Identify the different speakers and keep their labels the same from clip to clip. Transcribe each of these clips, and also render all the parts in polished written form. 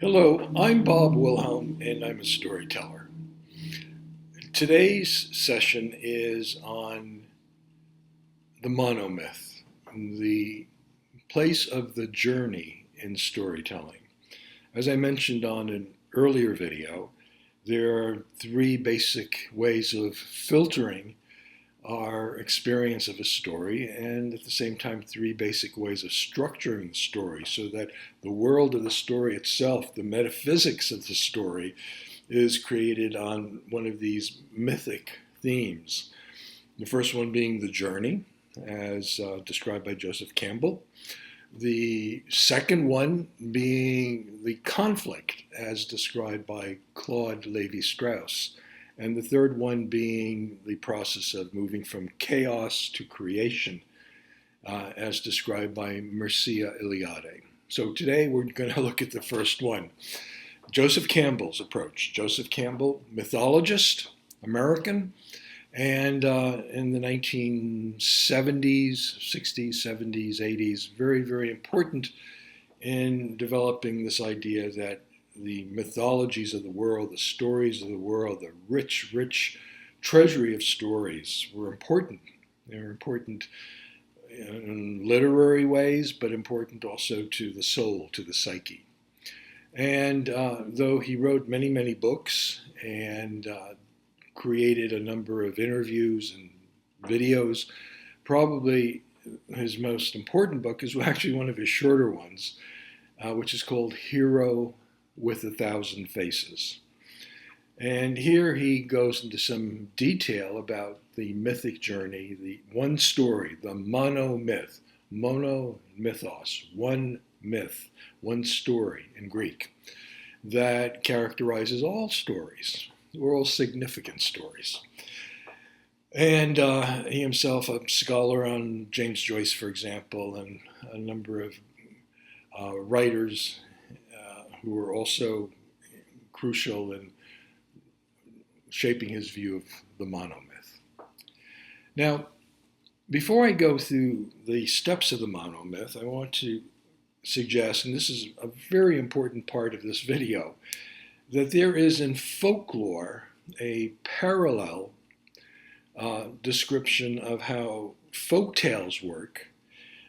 Speaker 1: Hello, I'm Bob Wilhelm, and I'm a storyteller. Today's session is on the monomyth, the place of the journey in storytelling. As I mentioned on an earlier video, there are three basic ways of filtering our experience of a story, and at the same time, three basic ways of structuring the story so that the world of the story itself, the metaphysics of the story, is created on one of these mythic themes. The first one being the journey, as described by Joseph Campbell. The second one being the conflict, as described by Claude Levi Strauss. And the third one being the process of moving from chaos to creation, as described by Mircea Eliade. So today we're going to look at the first one, Joseph Campbell's approach. Joseph Campbell, mythologist, American, and in the 1970s, 60s, 70s, 80s, very, very important in developing this idea that the mythologies of the world, the stories of the world, the rich, rich treasury of stories were important. They were important in literary ways, but important also to the soul, to the psyche. And though he wrote many, many books and created a number of interviews and videos, probably his most important book is actually one of his shorter ones, which is called Hero with a Thousand Faces. And here he goes into some detail about the mythic journey, the one story, the monomyth, monomythos, one myth, one story in Greek, that characterizes all stories, or all significant stories. And he himself, a scholar on James Joyce, for example, and a number of writers who were also crucial in shaping his view of the monomyth. Now, before I go through the steps of the monomyth, I want to suggest, and this is a very important part of this video, that there is in folklore a parallel description of how folk tales work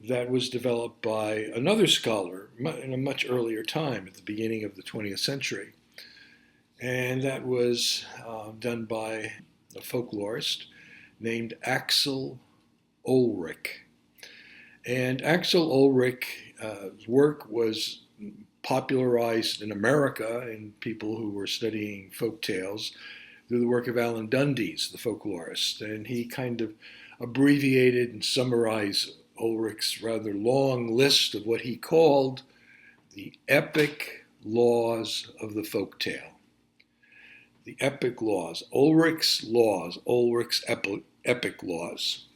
Speaker 1: that was developed by another scholar in a much earlier time, at the beginning of the 20th century. And that was done by a folklorist named Axel Ulrich. And Axel Ulrich's work was popularized in America in people who were studying folk tales through the work of Alan Dundes, the folklorist. And he kind of abbreviated and summarized Ulrich's rather long list of what he called the epic laws of the folk tale. The epic laws, Ulrich's epic laws.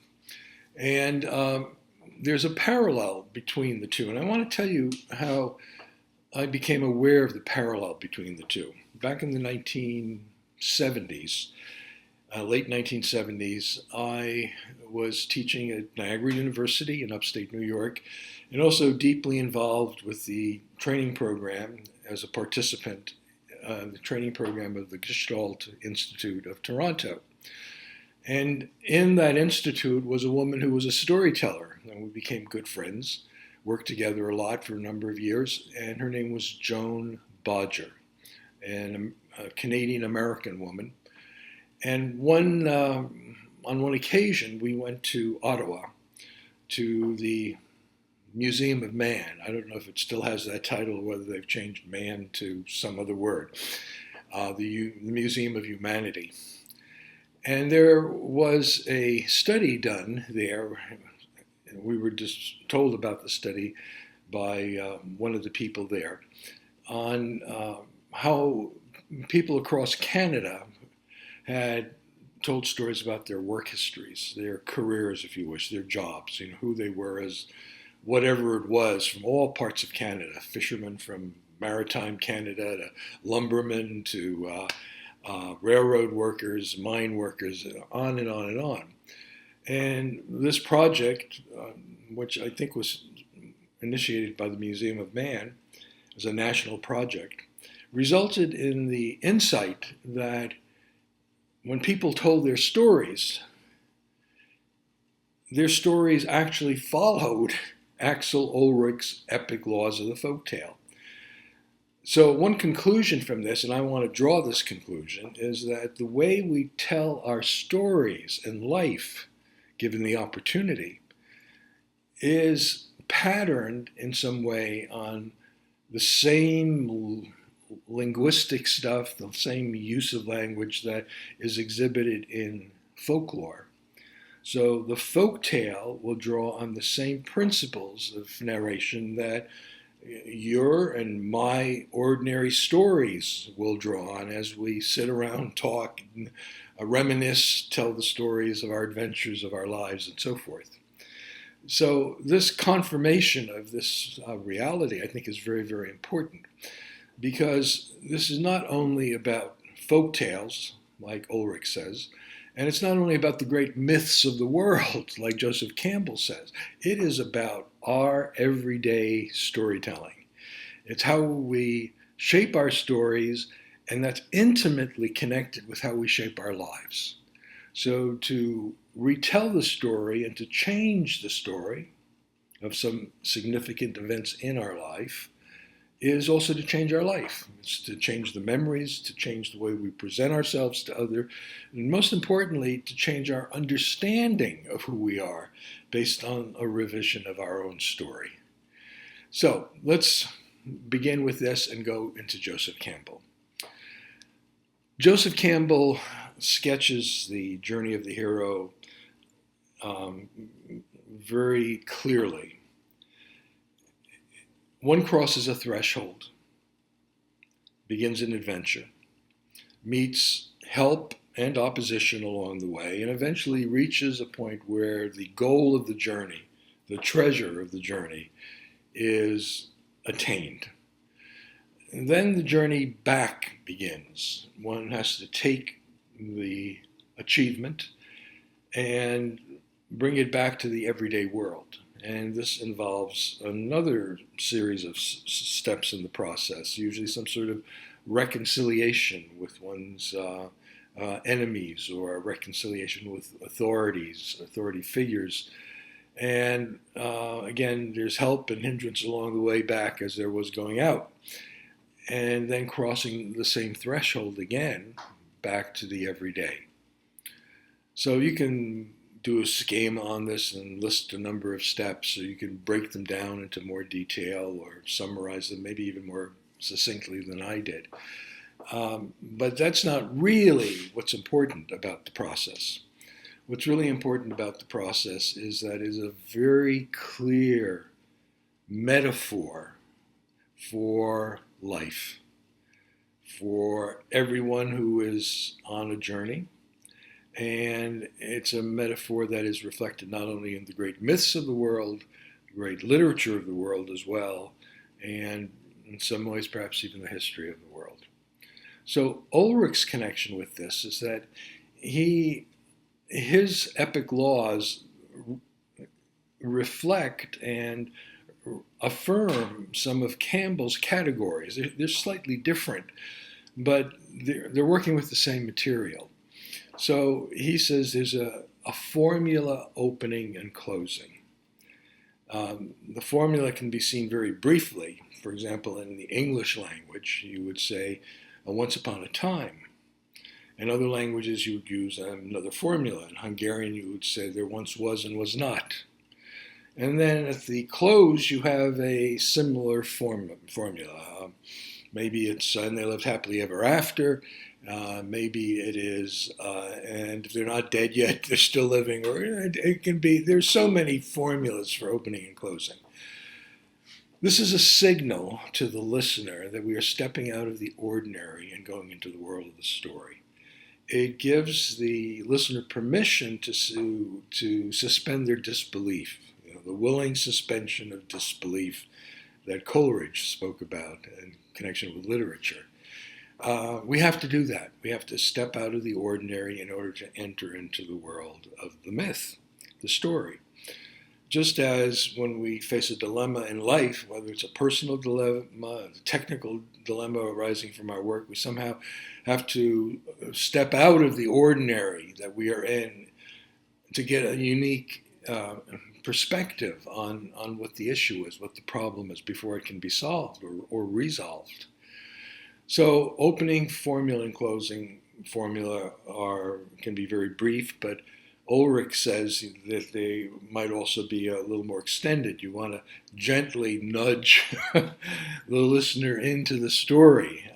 Speaker 1: And there's a parallel between the two. And I want to tell you how I became aware of the parallel between the two. Back in the 1970s, late 1970s, I was teaching at Niagara University in upstate New York, and also deeply involved with the training program as a participant, the training program of the Gestalt Institute of Toronto. And in that institute was a woman who was a storyteller, and we became good friends, worked together a lot for a number of years, and her name was Joan Bodger, and a Canadian-American woman. And on one occasion, we went to Ottawa to the Museum of Man. I don't know if it still has that title or whether they've changed man to some other word. The Museum of Humanity. And there was a study done there. We were just told about the study by one of the people there on how people across Canada had told stories about their work histories, their careers, if you wish, their jobs, who they were as whatever it was from all parts of Canada, fishermen from maritime Canada to lumbermen to railroad workers, mine workers, on and on and on. And this project, which I think was initiated by the Museum of Man, as a national project, resulted in the insight that when people told their stories actually followed Axel Ulrich's epic laws of the folktale. So one conclusion from this, and I want to draw this conclusion, is that the way we tell our stories in life, given the opportunity, is patterned in some way on the same linguistic stuff, the same use of language that is exhibited in folklore. So the folktale will draw on the same principles of narration that your and my ordinary stories will draw on as we sit around, talk, reminisce, tell the stories of our adventures, of our lives, and so forth. So this confirmation of this reality, I think, is very, very important, because this is not only about folk tales, like Ulrich says, and it's not only about the great myths of the world, like Joseph Campbell says. It is about our everyday storytelling. It's how we shape our stories, and that's intimately connected with how we shape our lives. So to retell the story and to change the story of some significant events in our life is also to change our life. It's to change the memories, to change the way we present ourselves to others, and most importantly, to change our understanding of who we are based on a revision of our own story. So let's begin with this and go into Joseph Campbell. Joseph Campbell sketches the journey of the hero very clearly. One crosses a threshold, begins an adventure, meets help and opposition along the way, and eventually reaches a point where the goal of the journey, the treasure of the journey, is attained. And then the journey back begins. One has to take the achievement and bring it back to the everyday world. And this involves another series of steps in the process, usually some sort of reconciliation with one's enemies, or a reconciliation with authority figures. And again, there's help and hindrance along the way back as there was going out. And then crossing the same threshold again, back to the everyday. So you can do a schema on this and list a number of steps, so you can break them down into more detail or summarize them maybe even more succinctly than I did. But that's not really what's important about the process. What's really important about the process is that it is a very clear metaphor for life, for everyone who is on a journey. And it's a metaphor that is reflected not only in the great myths of the world, the great literature of the world as well, and in some ways perhaps even the history of the world. So Ulrich's connection with this is that his epic laws reflect and affirm some of Campbell's categories. They're slightly different, but they're working with the same material. So he says there's a formula opening and closing. The formula can be seen very briefly. For example, in the English language, you would say, once upon a time. In other languages, you would use another formula. In Hungarian, you would say there once was and was not. And then at the close, you have a similar formula. Maybe it's and they lived happily ever after. Maybe it is, and if they're not dead yet, they're still living, or it can be, there's so many formulas for opening and closing. This is a signal to the listener that we are stepping out of the ordinary and going into the world of the story. It gives the listener permission to suspend their disbelief, the willing suspension of disbelief that Coleridge spoke about in connection with literature. We have to do that. We have to step out of the ordinary in order to enter into the world of the myth, the story. just as when we face a dilemma in life, whether it's a personal dilemma, a technical dilemma arising from our work, we somehow have to step out of the ordinary that we are in to get a unique perspective on what the issue is, what the problem is, before it can be solved or resolved. So opening formula and closing formula can be very brief, but Ulrich says that they might also be a little more extended. You want to gently nudge the listener into the story.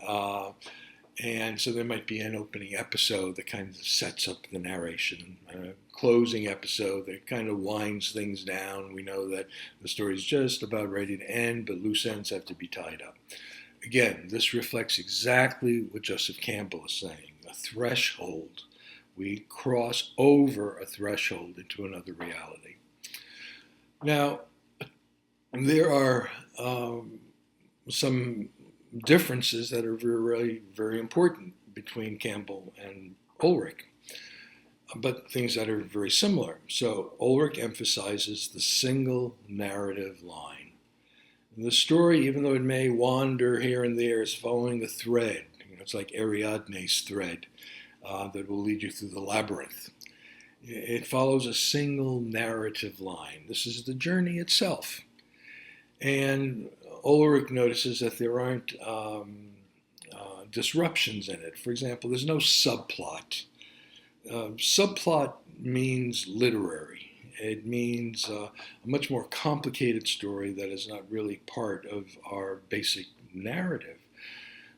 Speaker 1: And so there might be an opening episode that kind of sets up the narration, a closing episode that kind of winds things down. We know that the story is just about ready to end, but loose ends have to be tied up. Again, this reflects exactly what Joseph Campbell is saying, a threshold. We cross over a threshold into another reality. Now, there are some differences that are very, very important between Campbell and Ulrich, but things that are very similar. So Ulrich emphasizes the single narrative line. The story, even though it may wander here and there, is following the thread. It's like Ariadne's thread that will lead you through the labyrinth. It follows a single narrative line. This is the journey itself. And Ulrich notices that there aren't disruptions in it. For example, there's no subplot. Subplot means literary. It means a much more complicated story that is not really part of our basic narrative.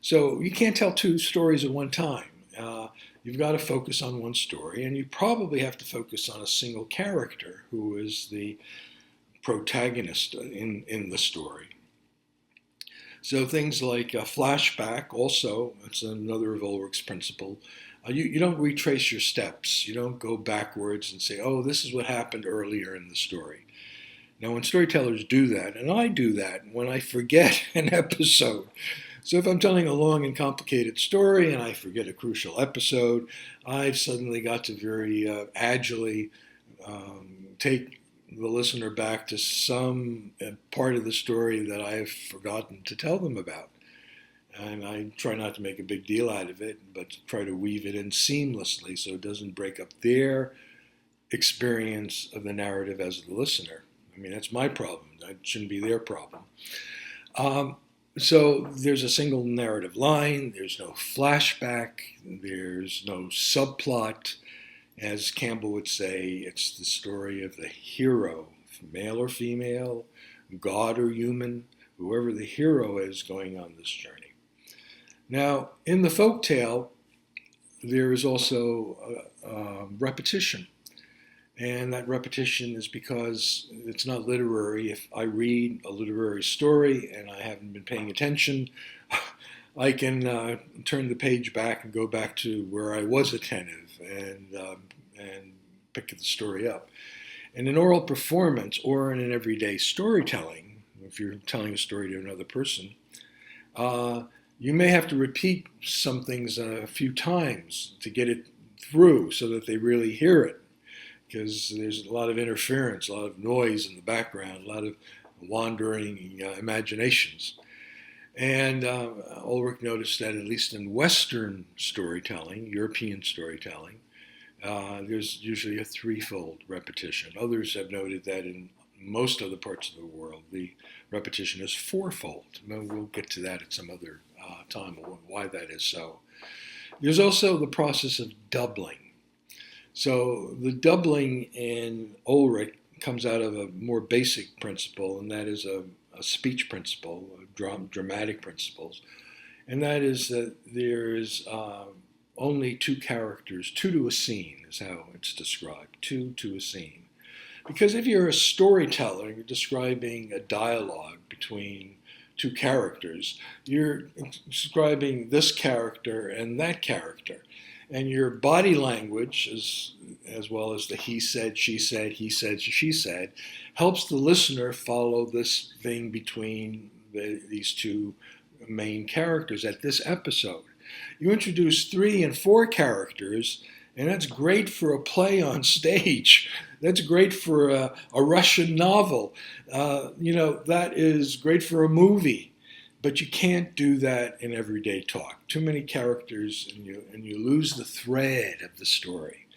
Speaker 1: So you can't tell two stories at one time. You've got to focus on one story, and you probably have to focus on a single character who is the protagonist in the story. So things like a flashback, also, that's another of Ulrich's principle. You don't retrace your steps. You don't go backwards and say, oh, this is what happened earlier in the story. Now, when storytellers do that, and I do that when I forget an episode. So if I'm telling a long and complicated story and I forget a crucial episode, I've suddenly got to very agilely take the listener back to some part of the story that I have forgotten to tell them about. And I try not to make a big deal out of it, but to try to weave it in seamlessly so it doesn't break up their experience of the narrative as the listener. I mean, that's my problem. That shouldn't be their problem. So there's a single narrative line. There's no flashback. There's no subplot. As Campbell would say, it's the story of the hero, male or female, God or human, whoever the hero is going on this journey. Now, in the folktale, there is also repetition. And that repetition is because it's not literary. If I read a literary story and I haven't been paying attention, I can turn the page back and go back to where I was attentive and pick the story up. In an oral performance or in an everyday storytelling, if you're telling a story to another person, you may have to repeat some things a few times to get it through so that they really hear it. Because there's a lot of interference, a lot of noise in the background, a lot of wandering imaginations. And Ulrich noticed that at least in Western storytelling, European storytelling, there's usually a threefold repetition. Others have noted that in most other parts of the world, the repetition is fourfold. We'll get to that at some other time, why that is so. There's also the process of doubling. So the doubling in Ulrich comes out of a more basic principle, and that is a speech principle, dramatic principles. And that is that there's only two characters, two to a scene is how it's described, two to a scene. Because if you're a storyteller, you're describing a dialogue between two characters, you're describing this character and that character. And your body language, as well as the he said, she said, she said, helps the listener follow this thing between these two main characters at this episode. You introduce 3 and 4 characters, and that's great for a play on stage. That's great for a Russian novel. That is great for a movie. But you can't do that in everyday talk. Too many characters, and you lose the thread of the story.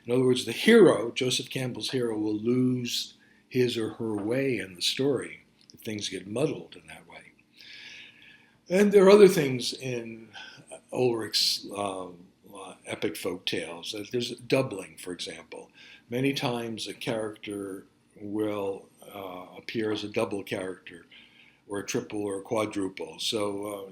Speaker 1: In other words, the hero, Joseph Campbell's hero, will lose his or her way in the story if things get muddled in that way. And there are other things in Ulrich's epic folk tales. There's doubling, for example. Many times a character will appear as a double character, or a triple or a quadruple. So,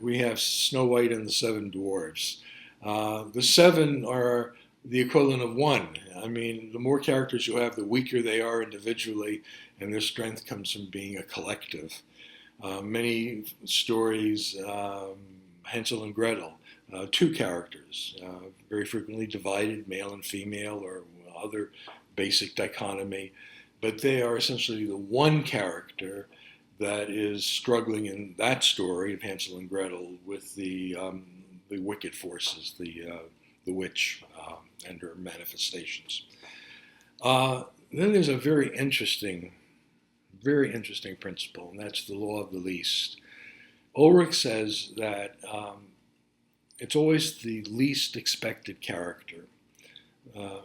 Speaker 1: we have Snow White and the Seven Dwarfs. The seven are the equivalent of one. I mean, the more characters you have, the weaker they are individually, and their strength comes from being a collective. Many stories, Hansel and Gretel, two characters, very frequently divided, male and female, or other basic dichotomy, but they are essentially the one character that is struggling in that story of Hansel and Gretel with the wicked forces, the witch and her manifestations. Then there's a very interesting principle, and that's the law of the least. Ulrich says that it's always the least expected character.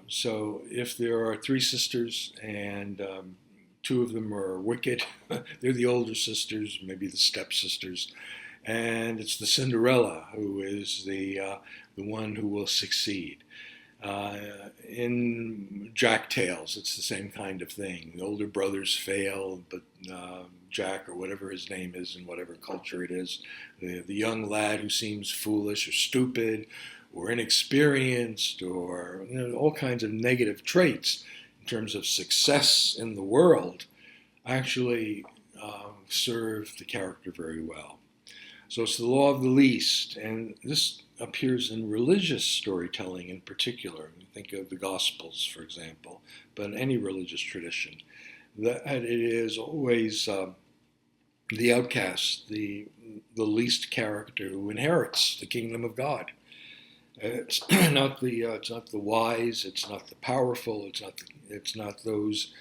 Speaker 1: So if there are three sisters and two of them are wicked, they're the older sisters, maybe the stepsisters, and it's the Cinderella who is the one who will succeed. In Jack Tales, it's the same kind of thing. The older brothers fail, but Jack, or whatever his name is in whatever culture it is, the young lad who seems foolish or stupid or inexperienced, or all kinds of negative traits in terms of success in the world, actually serve the character very well. So it's the law of the least, and this appears in religious storytelling in particular. Think of the Gospels, for example, but in any religious tradition, that it is always the outcast, the least character who inherits the kingdom of God. It's not the wise. It's not the powerful. It's not those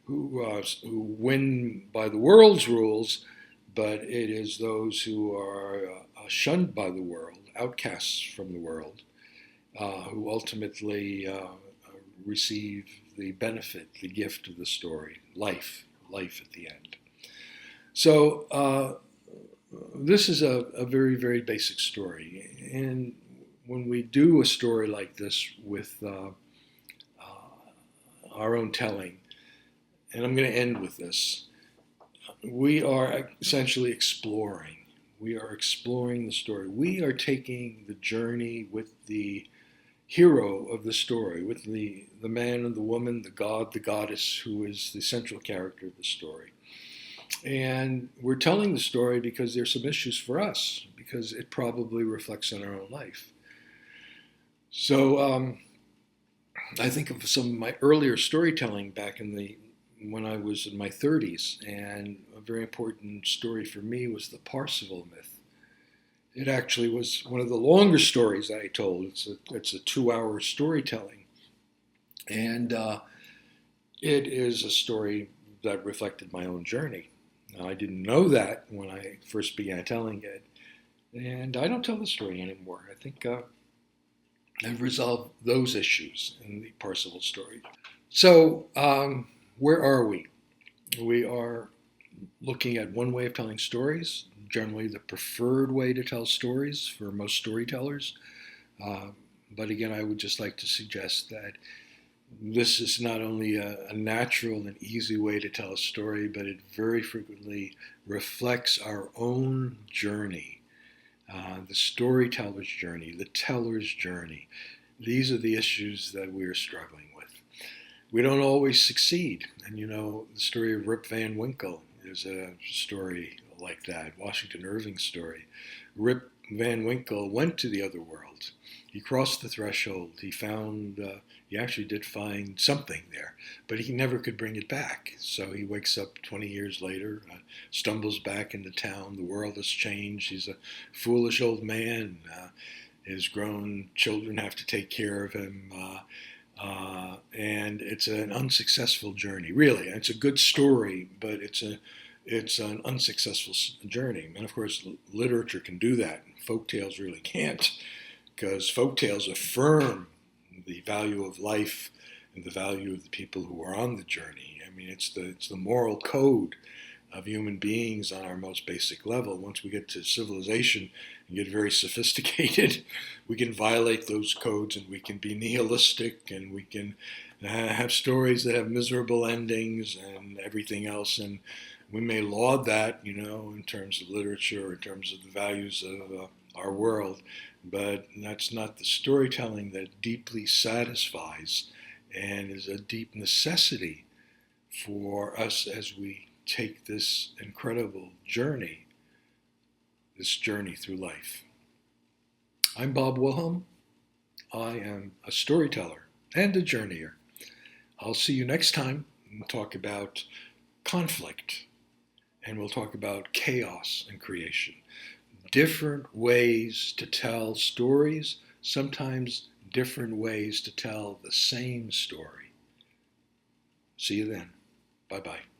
Speaker 1: who win by the world's rules, but it is those who are shunned by the world, outcasts from the world, who ultimately receive the benefit, the gift of the story, life at the end. So this is a very, very basic story, and when we do a story like this with our own telling, and I'm going to end with this, we are essentially exploring. We are exploring the story. We are taking the journey with the hero of the story, with the man and the woman, the god, the goddess, who is the central character of the story. And we're telling the story because there's some issues for us, because it probably reflects on our own life. So I think of some of my earlier storytelling back when I was in my 30s, and a very important story for me was the Parsifal myth. It actually was one of the longer stories I told. It's a 2-hour storytelling, and it is a story that reflected my own journey. Now, I didn't know that when I first began telling it, and I don't tell the story anymore. I think I've resolved those issues in the Parsifal story. So, where are we? We are looking at one way of telling stories, generally the preferred way to tell stories for most storytellers. But again, I would just like to suggest that this is not only a natural and easy way to tell a story, but it very frequently reflects our own journey, the storyteller's journey, the teller's journey. These are the issues that we're struggling with. We don't always succeed. And the story of Rip Van Winkle is a story like that, Washington Irving's story. Rip Van Winkle went to the other world. He crossed the threshold. He actually did find something there, but he never could bring it back. So he wakes up 20 years later, stumbles back into town. The world has changed. He's a foolish old man. His grown children have to take care of him. And it's an unsuccessful journey. Really, it's a good story, but it's an unsuccessful journey. And of course, literature can do that. Folk tales really can't, because folk tales affirm the value of life and the value of the people who are on the journey. I mean, it's the moral code of human beings on our most basic level. Once we get to civilization and get very sophisticated, we can violate those codes and we can be nihilistic and we can have stories that have miserable endings and everything else. And we may laud that, in terms of literature or in terms of the values of our world, but that's not the storytelling that deeply satisfies and is a deep necessity for us as we take this incredible journey, this journey through life. I'm Bob Wilhelm. I am a storyteller and a journeyer. I'll see you next time and talk about conflict, and we'll talk about chaos and creation. Different ways to tell stories, sometimes different ways to tell the same story. See you then. Bye-bye.